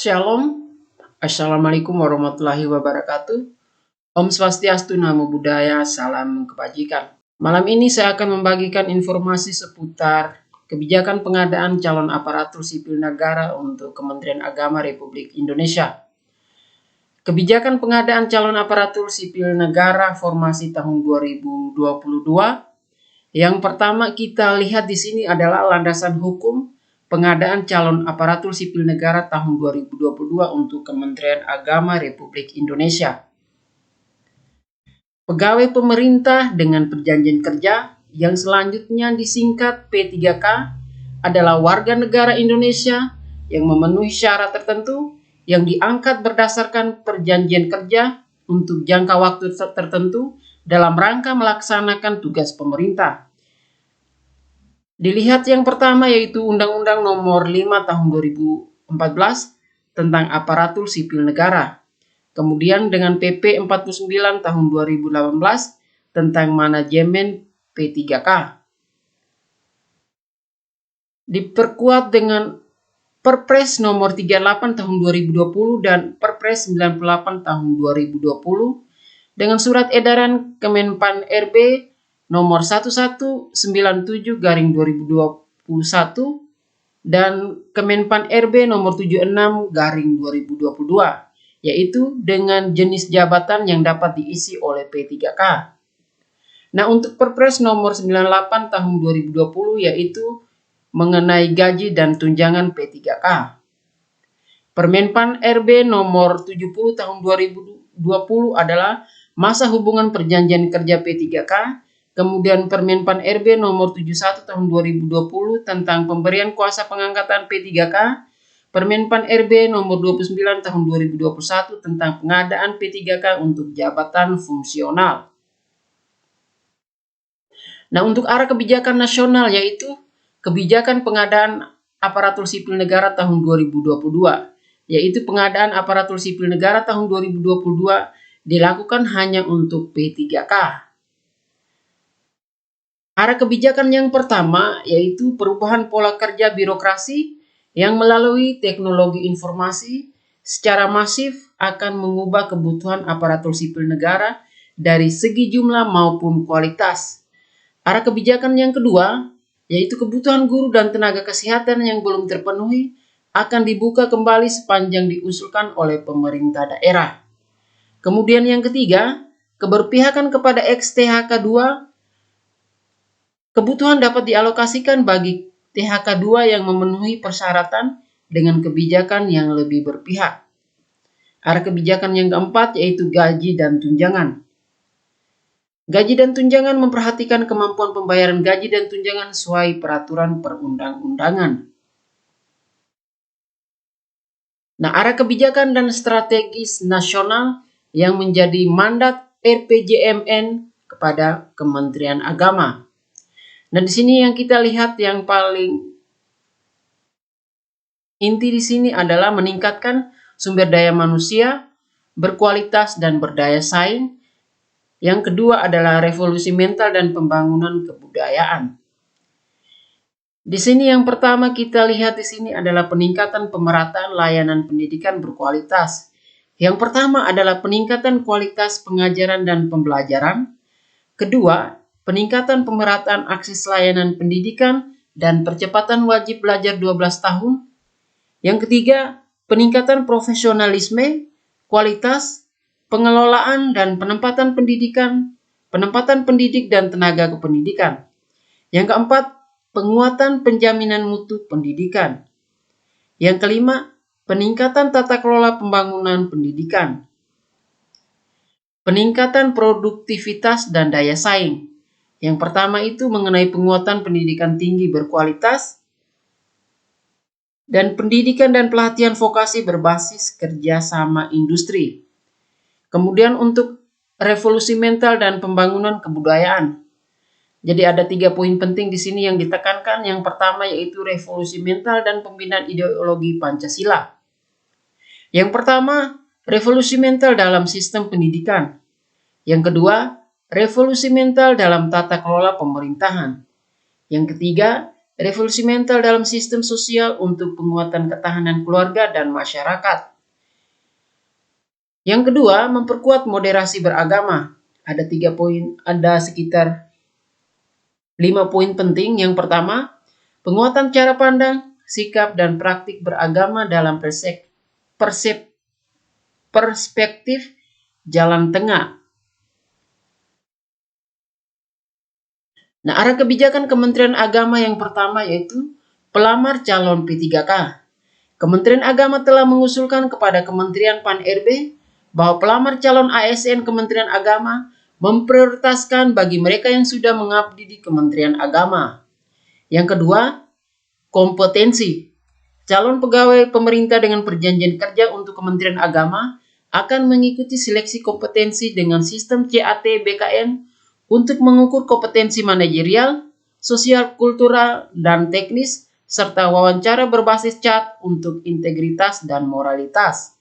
Shalom, Assalamualaikum warahmatullahi wabarakatuh. Om Swastiastu, Namo Buddhaya, salam kebajikan. Malam ini saya akan membagikan informasi seputar kebijakan pengadaan calon aparatur sipil negara untuk Kementerian Agama Republik Indonesia. Kebijakan pengadaan calon aparatur sipil negara formasi tahun 2022. Yang pertama kita lihat di sini adalah landasan hukum pengadaan calon aparatur sipil negara tahun 2022 untuk Kementerian Agama Republik Indonesia. Pegawai pemerintah dengan perjanjian kerja yang selanjutnya disingkat P3K adalah warga negara Indonesia yang memenuhi syarat tertentu yang diangkat berdasarkan perjanjian kerja untuk jangka waktu tertentu dalam rangka melaksanakan tugas pemerintah. Dilihat yang pertama yaitu Undang-Undang Nomor 5 Tahun 2014 tentang Aparatur Sipil Negara. Kemudian dengan PP 49 Tahun 2018 tentang Manajemen P3K. Diperkuat dengan Perpres Nomor 38 Tahun 2020 dan Perpres 98 Tahun 2020 dengan Surat Edaran Kemenpan RB Nomor 1197/2021 dan Kemenpan RB Nomor 76/2022, yaitu dengan jenis jabatan yang dapat diisi oleh P3K. Nah, untuk Perpres Nomor 98 Tahun 2020 yaitu mengenai gaji dan tunjangan P3K. Permenpan RB Nomor 70 Tahun 2020 adalah masa hubungan perjanjian kerja P3K. Kemudian Permenpan RB Nomor 71 Tahun 2020 tentang pemberian kuasa pengangkatan P3K, Permenpan RB Nomor 29 Tahun 2021 tentang pengadaan P3K untuk jabatan fungsional. Nah, untuk arah kebijakan nasional yaitu kebijakan pengadaan aparatur sipil negara tahun 2022, yaitu pengadaan aparatur sipil negara tahun 2022 dilakukan hanya untuk P3K. Arah kebijakan yang pertama yaitu perubahan pola kerja birokrasi yang melalui teknologi informasi secara masif akan mengubah kebutuhan aparatur sipil negara dari segi jumlah maupun kualitas. Arah kebijakan yang kedua yaitu kebutuhan guru dan tenaga kesehatan yang belum terpenuhi akan dibuka kembali sepanjang diusulkan oleh pemerintah daerah. Kemudian yang ketiga, keberpihakan kepada ex-THK 2. Kebutuhan dapat dialokasikan bagi THK 2 yang memenuhi persyaratan dengan kebijakan yang lebih berpihak. Arah kebijakan yang keempat yaitu gaji dan tunjangan. Gaji dan tunjangan memperhatikan kemampuan pembayaran gaji dan tunjangan sesuai peraturan perundang-undangan. Nah, arah kebijakan dan strategis nasional yang menjadi mandat RPJMN kepada Kementerian Agama. Nah, di sini yang kita lihat yang paling inti di sini adalah meningkatkan sumber daya manusia berkualitas dan berdaya saing. Yang kedua adalah revolusi mental dan pembangunan kebudayaan. Di sini yang pertama kita lihat di sini adalah peningkatan pemerataan layanan pendidikan berkualitas. Yang pertama adalah peningkatan kualitas pengajaran dan pembelajaran. Kedua, peningkatan pemerataan akses layanan pendidikan dan percepatan wajib belajar 12 tahun. Yang ketiga, peningkatan profesionalisme, kualitas, pengelolaan dan penempatan pendidikan, penempatan pendidik dan tenaga kependidikan. Yang keempat, penguatan penjaminan mutu pendidikan. Yang kelima, peningkatan tata kelola pembangunan pendidikan. Peningkatan produktivitas dan daya saing. Yang pertama itu mengenai penguatan pendidikan tinggi berkualitas dan pendidikan dan pelatihan vokasi berbasis kerjasama industri. Kemudian untuk revolusi mental dan pembangunan kebudayaan. Jadi ada 3 poin penting di sini yang ditekankan. Yang pertama yaitu revolusi mental dan pembinaan ideologi Pancasila. Yang pertama, revolusi mental dalam sistem pendidikan. Yang kedua, revolusi mental dalam tata kelola pemerintahan. Yang ketiga, Revolusi mental dalam sistem sosial untuk penguatan ketahanan keluarga dan masyarakat. Yang kedua, memperkuat moderasi beragama. Ada sekitar 5 poin penting. Yang pertama, penguatan cara pandang, sikap, dan praktik beragama dalam perspektif jalan tengah. Nah, arah kebijakan Kementerian Agama yang pertama yaitu pelamar calon P3K. Kementerian Agama telah mengusulkan kepada Kementerian Pan-RB bahwa pelamar calon ASN Kementerian Agama memprioritaskan bagi mereka yang sudah mengabdi di Kementerian Agama. Yang kedua, kompetensi. Calon pegawai pemerintah dengan perjanjian kerja untuk Kementerian Agama akan mengikuti seleksi kompetensi dengan sistem CAT BKN untuk mengukur kompetensi manajerial, sosial, kultural, dan teknis, serta wawancara berbasis chat untuk integritas dan moralitas.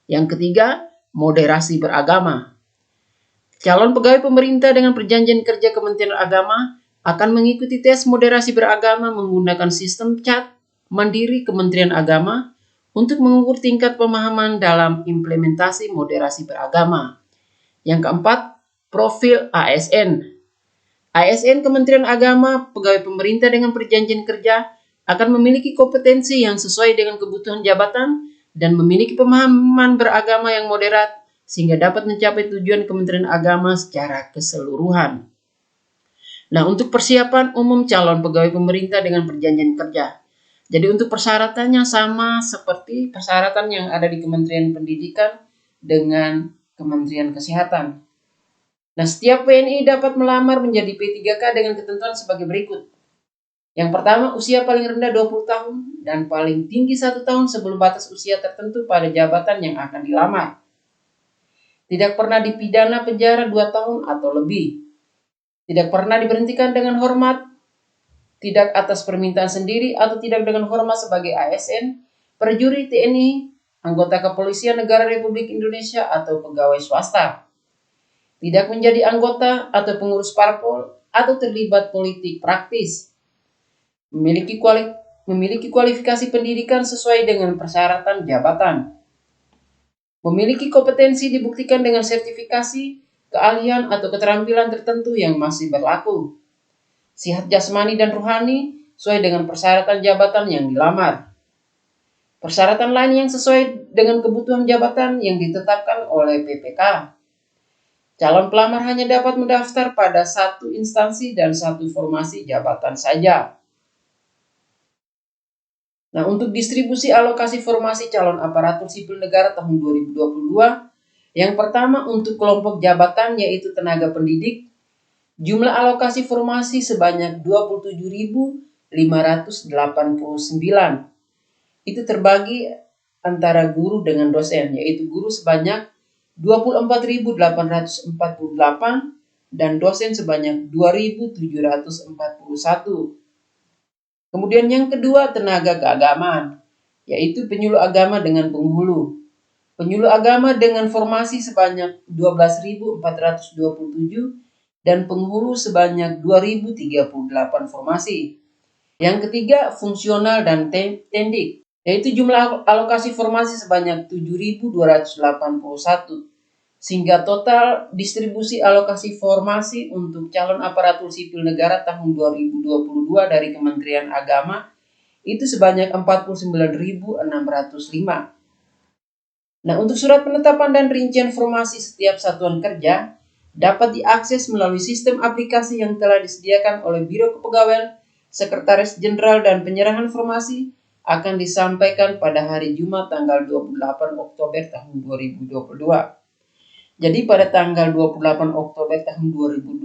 Yang ketiga, moderasi beragama. Calon pegawai pemerintah dengan perjanjian kerja Kementerian Agama akan mengikuti tes moderasi beragama menggunakan sistem chat mandiri Kementerian Agama untuk mengukur tingkat pemahaman dalam implementasi moderasi beragama. Yang keempat, profil ASN. ASN Kementerian Agama, pegawai pemerintah dengan perjanjian kerja akan memiliki kompetensi yang sesuai dengan kebutuhan jabatan dan memiliki pemahaman beragama yang moderat sehingga dapat mencapai tujuan Kementerian Agama secara keseluruhan. Nah, untuk persiapan umum calon pegawai pemerintah dengan perjanjian kerja. Jadi untuk persyaratannya sama seperti persyaratan yang ada di Kementerian Pendidikan dengan Kementerian Kesehatan. Nah, setiap WNI dapat melamar menjadi P3K dengan ketentuan sebagai berikut. Yang pertama, usia paling rendah 20 tahun dan paling tinggi 1 tahun sebelum batas usia tertentu pada jabatan yang akan dilamar. Tidak pernah dipidana penjara 2 tahun atau lebih. Tidak pernah diberhentikan dengan hormat, tidak atas permintaan sendiri atau tidak dengan hormat sebagai ASN, prajurit TNI, anggota Kepolisian Negara Republik Indonesia atau pegawai swasta. Tidak menjadi anggota atau pengurus parpol atau terlibat politik praktis. Memiliki kualifikasi pendidikan sesuai dengan persyaratan jabatan. Memiliki kompetensi dibuktikan dengan sertifikasi, keahlian atau keterampilan tertentu yang masih berlaku. Sehat jasmani dan rohani sesuai dengan persyaratan jabatan yang dilamar. Persyaratan lain yang sesuai dengan kebutuhan jabatan yang ditetapkan oleh PPK. Calon pelamar hanya dapat mendaftar pada 1 instansi dan 1 formasi jabatan saja. Nah, untuk distribusi alokasi formasi calon aparatur sipil negara tahun 2022, yang pertama untuk kelompok jabatan yaitu tenaga pendidik, jumlah alokasi formasi sebanyak 27.589. Itu terbagi antara guru dengan dosen, yaitu guru sebanyak 24.848 dan dosen sebanyak 2.741. Kemudian yang kedua, tenaga keagamaan, yaitu penyuluh agama dengan penghulu. Penyuluh agama dengan formasi sebanyak 12.427 dan penghulu sebanyak 2.038 formasi. Yang ketiga, fungsional dan tendik, yaitu jumlah alokasi formasi sebanyak 7.281, sehingga total distribusi alokasi formasi untuk calon aparatur sipil negara tahun 2022 dari Kementerian Agama itu sebanyak 49.605. Nah, untuk surat penetapan dan rincian formasi setiap satuan kerja dapat diakses melalui sistem aplikasi yang telah disediakan oleh Biro Kepegawaian, Sekretaris Jenderal dan Penyerahan Formasi akan disampaikan pada hari Jumat tanggal 28 Oktober tahun 2022. Jadi pada tanggal 28 Oktober tahun 2022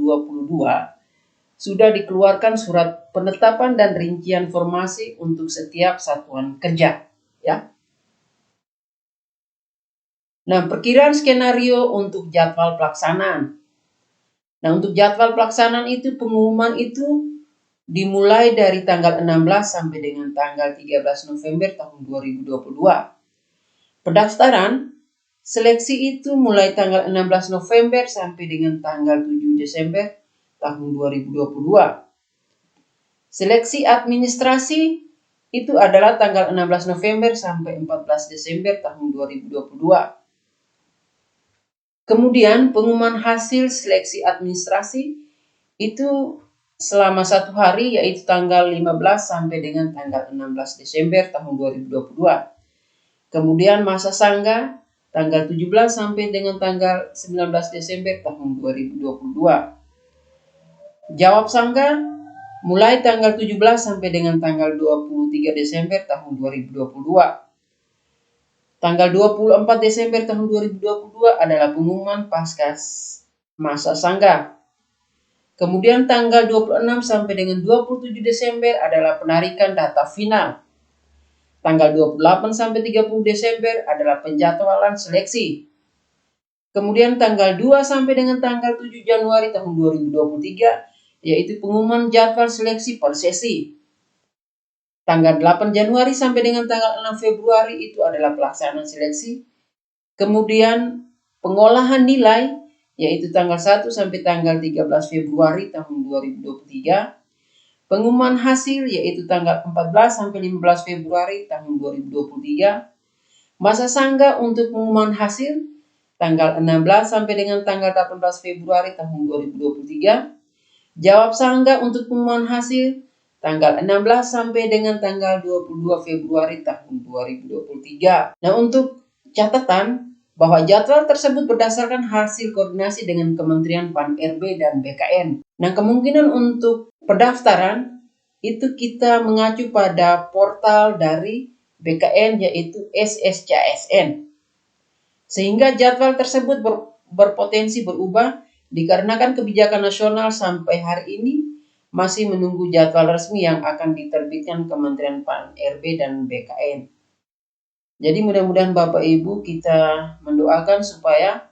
sudah dikeluarkan surat penetapan dan rincian formasi untuk setiap satuan kerja, ya. Nah, perkiraan skenario untuk jadwal pelaksanaan. Nah, untuk jadwal pelaksanaan itu pengumuman itu dimulai dari tanggal 16 sampai dengan tanggal 13 November tahun 2022. Pendaftaran seleksi itu mulai tanggal 16 November sampai dengan tanggal 7 Desember tahun 2022. Seleksi administrasi itu adalah tanggal 16 November sampai 14 Desember tahun 2022. Kemudian pengumuman hasil seleksi administrasi itu selama 1 hari, yaitu tanggal 15 sampai dengan tanggal 16 Desember tahun 2022. Kemudian masa sangga tanggal 17 sampai dengan tanggal 19 Desember tahun 2022. Jawab sangga mulai tanggal 17 sampai dengan tanggal 23 Desember tahun 2022. Tanggal 24 Desember tahun 2022 adalah pengumuman pasca masa sangga. Kemudian tanggal 26 sampai dengan 27 Desember adalah penarikan data final. Tanggal 28 sampai 30 Desember adalah penjadwalan seleksi. Kemudian tanggal 2 sampai dengan tanggal 7 Januari tahun 2023 yaitu pengumuman jadwal seleksi per sesi. Tanggal 8 Januari sampai dengan tanggal 6 Februari itu adalah pelaksanaan seleksi. Kemudian pengolahan nilai yaitu tanggal 1 sampai tanggal 13 Februari tahun 2023. Pengumuman hasil yaitu tanggal 14 sampai 15 Februari tahun 2023. Masa sangga untuk pengumuman hasil tanggal 16 sampai dengan tanggal 18 Februari tahun 2023. Jawab sangga untuk pengumuman hasil tanggal 16 sampai dengan tanggal 22 Februari tahun 2023. Nah, untuk catatan bahwa jadwal tersebut berdasarkan hasil koordinasi dengan Kementerian PAN-RB dan BKN. Nah, kemungkinan untuk pendaftaran itu kita mengacu pada portal dari BKN yaitu SSCASN. Sehingga jadwal tersebut berpotensi berubah dikarenakan kebijakan nasional sampai hari ini masih menunggu jadwal resmi yang akan diterbitkan Kementerian PAN-RB dan BKN. Jadi mudah-mudahan Bapak Ibu kita mendoakan supaya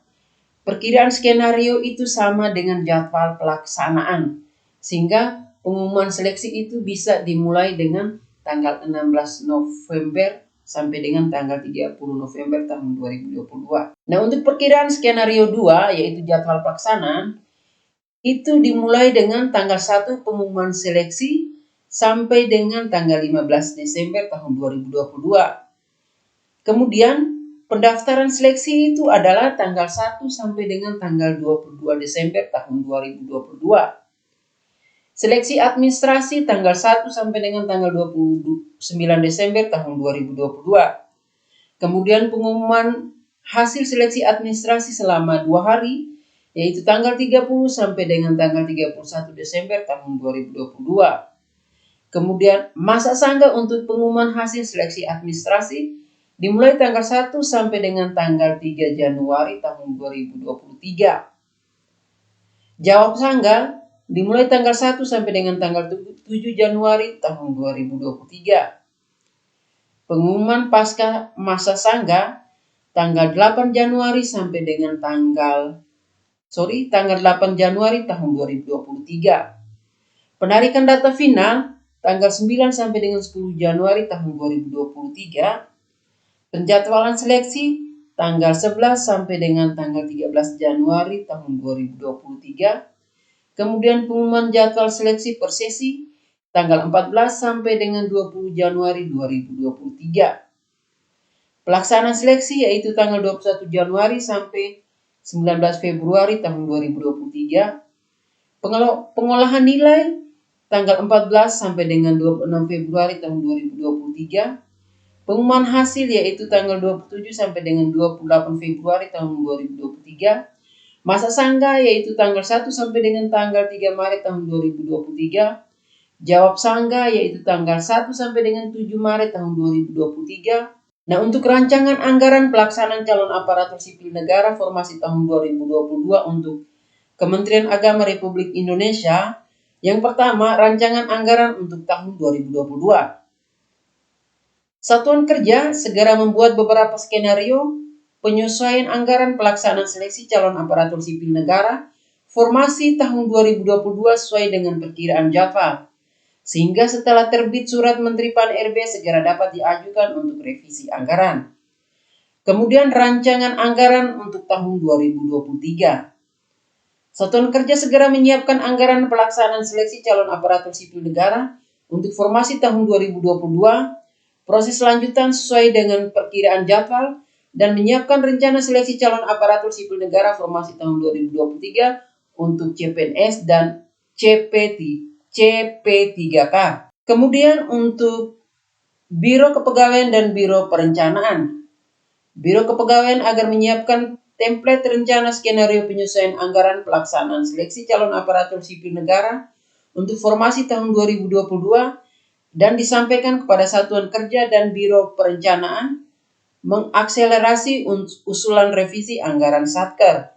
perkiraan skenario itu sama dengan jadwal pelaksanaan. Sehingga pengumuman seleksi itu bisa dimulai dengan tanggal 16 November sampai dengan tanggal 30 November tahun 2022. Nah, untuk perkiraan skenario 2 yaitu jadwal pelaksanaan itu dimulai dengan tanggal 1 pengumuman seleksi sampai dengan tanggal 15 Desember tahun 2022. Kemudian pendaftaran seleksi itu adalah tanggal 1 sampai dengan tanggal 22 Desember tahun 2022. Seleksi administrasi tanggal 1 sampai dengan tanggal 29 Desember tahun 2022. Kemudian pengumuman hasil seleksi administrasi selama 2 hari yaitu tanggal 30 sampai dengan tanggal 31 Desember tahun 2022. Kemudian masa sangga untuk pengumuman hasil seleksi administrasi dimulai tanggal 1 sampai dengan tanggal 3 Januari tahun 2023. Jawab sangga dimulai tanggal 1 sampai dengan tanggal 7 Januari tahun 2023. Pengumuman pasca masa sangga tanggal 8 Januari sampai dengan tanggal 8 Januari tahun 2023. Penarikan data final tanggal 9 sampai dengan 10 Januari tahun 2023. Penjadwalan seleksi tanggal 11 sampai dengan tanggal 13 Januari tahun 2023. Kemudian pengumuman jadwal seleksi per sesi tanggal 14 sampai dengan 20 Januari 2023. Pelaksanaan seleksi yaitu tanggal 21 Januari sampai 19 Februari tahun 2023. Pengolahan nilai tanggal 14 sampai dengan 26 Februari tahun 2023. Pengumuman hasil yaitu tanggal 27 sampai dengan 28 Februari tahun 2023. Masa sangga yaitu tanggal 1 sampai dengan tanggal 3 Maret tahun 2023. Jawab sangga yaitu tanggal 1 sampai dengan 7 Maret tahun 2023. Nah, untuk rancangan anggaran pelaksanaan calon aparatur sipil negara formasi tahun 2022 untuk Kementerian Agama Republik Indonesia, yang pertama rancangan anggaran untuk tahun 2022. Satuan Kerja segera membuat beberapa skenario penyesuaian anggaran pelaksanaan seleksi calon aparatur sipil negara formasi tahun 2022 sesuai dengan perkiraan jadwal. Sehingga setelah terbit surat Menteri PAN-RB segera dapat diajukan untuk revisi anggaran. Kemudian rancangan anggaran untuk tahun 2023. Satuan Kerja segera menyiapkan anggaran pelaksanaan seleksi calon aparatur sipil negara Untuk formasi tahun 2022, proses lanjutan sesuai dengan perkiraan jadwal dan menyiapkan rencana seleksi calon aparatur sipil negara formasi tahun 2023 untuk CPNS dan CP3K. Kemudian untuk Biro Kepegawaian dan Biro Perencanaan. Biro Kepegawaian agar menyiapkan template rencana skenario penyesuaian anggaran pelaksanaan seleksi calon aparatur sipil negara untuk formasi tahun 2022 dan disampaikan kepada Satuan Kerja dan Biro Perencanaan mengakselerasi usulan revisi anggaran Satker.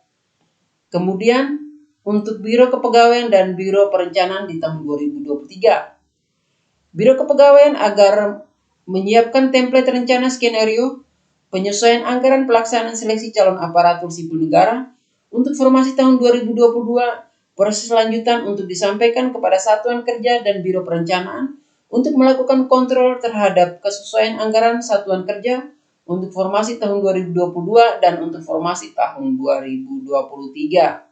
Kemudian untuk Biro Kepegawaian dan Biro Perencanaan di tahun 2023. Biro Kepegawaian agar menyiapkan template rencana skenario penyesuaian anggaran pelaksanaan seleksi calon aparatur sipil negara untuk formasi tahun 2022, proses lanjutan untuk disampaikan kepada Satuan Kerja dan Biro Perencanaan untuk melakukan kontrol terhadap kesesuaian anggaran Satuan Kerja untuk formasi tahun 2022 dan untuk formasi tahun 2023.